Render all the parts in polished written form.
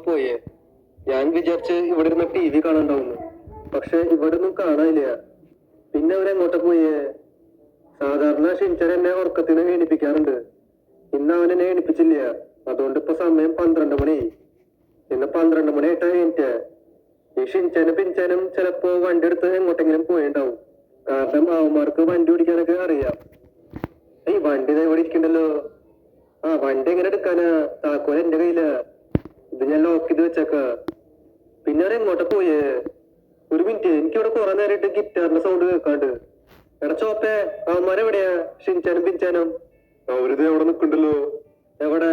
പോയേ. ഞാൻ വിചാരിച്ച് ഇവിടെ ഇരുന്ന് TV കാണണ്ടാവുന്നു. പക്ഷെ ഇവിടെ ഒന്നും കാണാനില്ല. പിന്നെ അവരെങ്ങോട്ട് പോയേ? സാധാരണ ഷിൻചാൻ എന്നെ ഉറക്കത്തിന് എണീപ്പിക്കാറുണ്ട്. ഇന്ന് അവൻ എന്നെ എണീപ്പിച്ചില്ല. അതുകൊണ്ട് ഇപ്പൊ സമയം 12 മണി. ഇന്ന് 12 മണിയായിട്ടാ എണീറ്റേ. ഈ ഷിൻചാനും പിൻചാനും ചിലപ്പോ വണ്ടി എടുത്ത് എങ്ങോട്ടെങ്കിലും പോയിണ്ടാവും. കാരണം അവന്മാർക്ക് വണ്ടി ഓടിക്കാനൊക്കെ അറിയാം. ഈ വണ്ടി ഇവിടെ ഇരിക്കണ്ടല്ലോ. ആ വണ്ടി എങ്ങനെ എടുക്കാനാ? താക്കോൽ എന്റെ കയ്യിലാ. ഇത് ഞാൻ ലോക്ക് ചെയ്ത് വെച്ചേക്ക. പിന്നെ അവരെങ്ങോട്ട് പോയേ? ഒരു മിനിറ്റ്, എനിക്കിവിടെ കുറെ നേരമായിട്ട് ഗിറ്റാറിന്റെ സൗണ്ട് കേൾക്കാണ്ട്. എടാ ചോപ്പേ, അവന്മാരെവിടെയാ? ഷിൻചാനും പിൻചാനും അവരിത് എവിടെ നിക്കണ്ടല്ലോ. എവിടെ?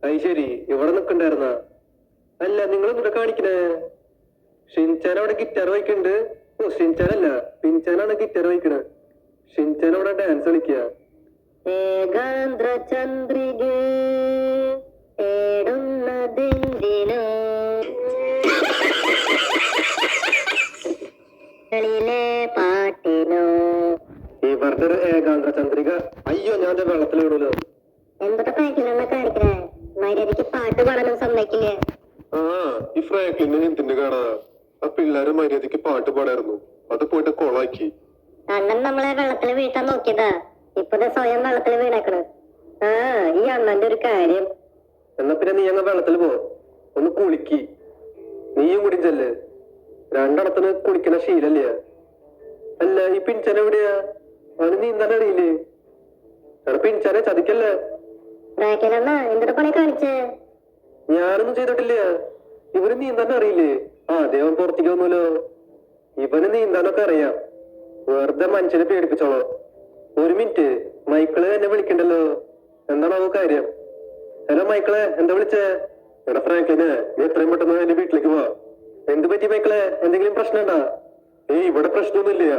അത് ശരി, ഇവിടെ നിക്കണ്ടായിരുന്ന. അല്ല, നിങ്ങൾ ഇവിടെ കാണിക്കണേ. ഷിൻചാൻ അവിടെ ഗിറ്റാർ വായിക്കുന്നുണ്ട്. ഓ, ഷിൻചാനല്ല, പിൻചാനാണ് ഗിറ്റാർ വായിക്കണത്. ഷിൻചാൻ അവിടെ ഡാൻസ് കളിക്കുക. ഏകാന്ത്ര ചന്ദ്രികേ തേടുന്നതെന്തിനോ പാട്ടിനോ. ഇവരുടെ ഒരു ഏകാന്ത്ര ചന്ദ്രിക. അയ്യോ, ഞാൻ വെള്ളത്തിൽ വീണല്ലോ. എന്തൊക്കെ പ്രാക്ടിലാണ് കാണിക്കണേ? മര്യാദക്ക് പാട്ട് പാടാനും സമ്മതിക്കില്ലേ? ആ, ഈ ഫ്രാങ്ക്ലിന് എന്തിന്റെ കാണാ? ആ പിള്ളേരെ മര്യാദക്ക് പാട്ട് പാടായിരുന്നു. അത് പോയിട്ട് കൊളാക്കി. അണ്ണൻ നമ്മളെ വെള്ളത്തിൽ വീട്ടാൻ നോക്കിയതാ. ഇപ്പത് സ്വയം വെള്ളത്തിൽ വീണേക്കണ്. ആ, ഈ അണ്ണന്റെ ഒരു കാര്യം. എന്നാ പിന്നെ നീ അങ്ങ് വെള്ളത്തിൽ പോ, ഒന്ന് കുളിക്ക്. നീയും കൂടി ചെല്ല്. രണ്ടിടത്തിന് കുളിക്കണ ശീലല്ലേ? അല്ല, ഈ പിൻചാൻ എവിടെയാ? അവന് നീന്താൻ അറിയില്ലേ? എടാ പിൻചാനെ ചതിക്കല്ലേ. എന്തൊക്കെ പണി കാണിച്ചേ? ഞാനൊന്നും ചെയ്തിട്ടില്ല. ഇവന് നീന്താൻ അറിയില്ലേ? ആ, ദേവൻ പുറത്തേക്ക് വന്നല്ലോ. ഇവന് നീന്താനൊക്കെ അറിയാം. വെറുതെ മനുഷ്യനെ പേടിപ്പിച്ചോളോ. ഒരു മിനിറ്റ്, മൈക്കിള് എന്നെ വിളിക്കണ്ടല്ലോ. എന്താണോ കാര്യം? ഹലോ മൈക്കിളെ, എന്താ വിളിച്ചേ? എടാ ഫ്രാങ്ക്ലിന്, നീ എത്രയും പെട്ടെന്ന് എന്റെ വീട്ടിലേക്ക് പോവാ. എന്ത് പറ്റി മൈക്കിളെ? എന്തെങ്കിലും പ്രശ്നം ഉണ്ടാ? ഏയ്, ഇവിടെ പ്രശ്നമൊന്നുമില്ല.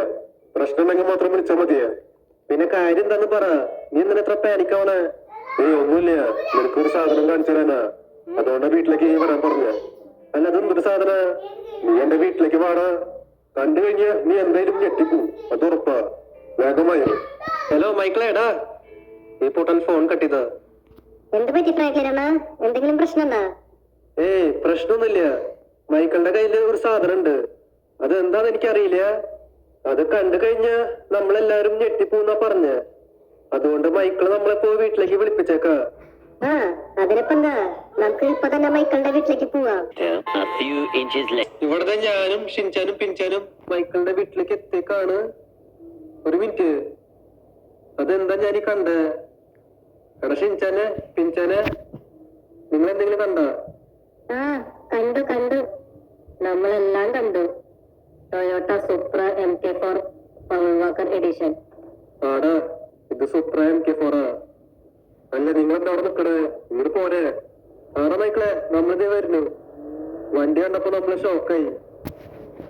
പ്രശ്നം ഉണ്ടെങ്കിൽ മാത്രം വിളിച്ചാൽ മതിയാ. പിന്നെ കാര്യം എന്താന്ന് പറ. നീ എന്തിനാ എത്ര പാനിക്കാവണേ? ഏയ്, ഒന്നുമില്ല. നിനക്കൊരു സാധനം കാണിച്ചു തരാനാ. അതുകൊണ്ടാ വീട്ടിലേക്ക് വരാൻ പറഞ്ഞ. അല്ല, അതൊന്നൊരു സാധന. നീ എന്റെ വീട്ടിലേക്ക് വാടാ. കണ്ടു കഴിഞ്ഞ നീ എന്തായാലും ഞെട്ടിപ്പോ, അത് ഉറപ്പാ. വേഗമായി. ഹലോ മൈക്കിളെ, എടാ ഈ പൊട്ടൻ ഫോൺ കട്ടിയതാ. എന്ത് പറ്റി ഫ്രാങ്ക്ലിനണ്ണ? എന്തെങ്കിലും പ്രശ്നമുണ്ടാ? ഏയ്, പ്രശ്നമൊന്നുമില്ല. മൈക്കിളിന്റെ കയ്യില് ഒരു സാധനം ഉണ്ട്. അതെന്താന്ന് എനിക്കറിയില്ല. അത് കണ്ടു കഴിഞ്ഞ നമ്മളെല്ലാരും ഞെട്ടിപ്പോന്നാ പറഞ്ഞ. അതുകൊണ്ട് മൈക്കിള് നമ്മളെ പോയി വീട്ടിലേക്ക് വിളിപ്പിച്ചേക്കാ. ആ, അതിനിപ്പെന്താ, നമുക്ക് ഇപ്പൊ തന്നെ മൈക്കിളിന്റെ വീട്ടിലേക്ക് പോവാം. ഇവിടുത്തെ ഞാനും ഷിൻചാനും പിൻചാനും മൈക്കിളിന്റെ വീട്ടിലേക്ക് എത്തിയേക്കാണ്. ഒരു മിനിറ്റ്, അതെന്താ ഞാനീ കണ്ടേ? എടാ ഷിൻചാനെ, പിൻചാനെ, നിങ്ങൾ എന്തെങ്കിലും കണ്ട? ആ, കണ്ടു. നമ്മളെല്ലാം കണ്ടു. Toyota Supra MK4 power walker edition. ആടാ, ഇത് സൂപ്ര MK4 ആ. അല്ല, നിങ്ങളെന്താ അവിടെ നിക്കണേ? ഇങ്ങോട്ട് പോരെ. ആടാ മൈക്കിളെ, നമ്മളിതേ വരുന്നു. വണ്ടി കണ്ടപ്പോ നമ്മള് ഷോക്കായി.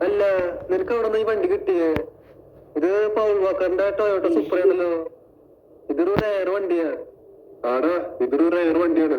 അല്ല, നിനക്ക് അവിടെ നിന്ന് ഈ വണ്ടി കിട്ടിയേ? ഇത് പൗൾ വാക്കറിന്റെ ടൊയോട്ട സൂപ്ര ആണല്ലോ. ഇതൊരു റയർ വണ്ടിയാ. ആടാ, ഇതൊരു റയർ വണ്ടിയാണ്.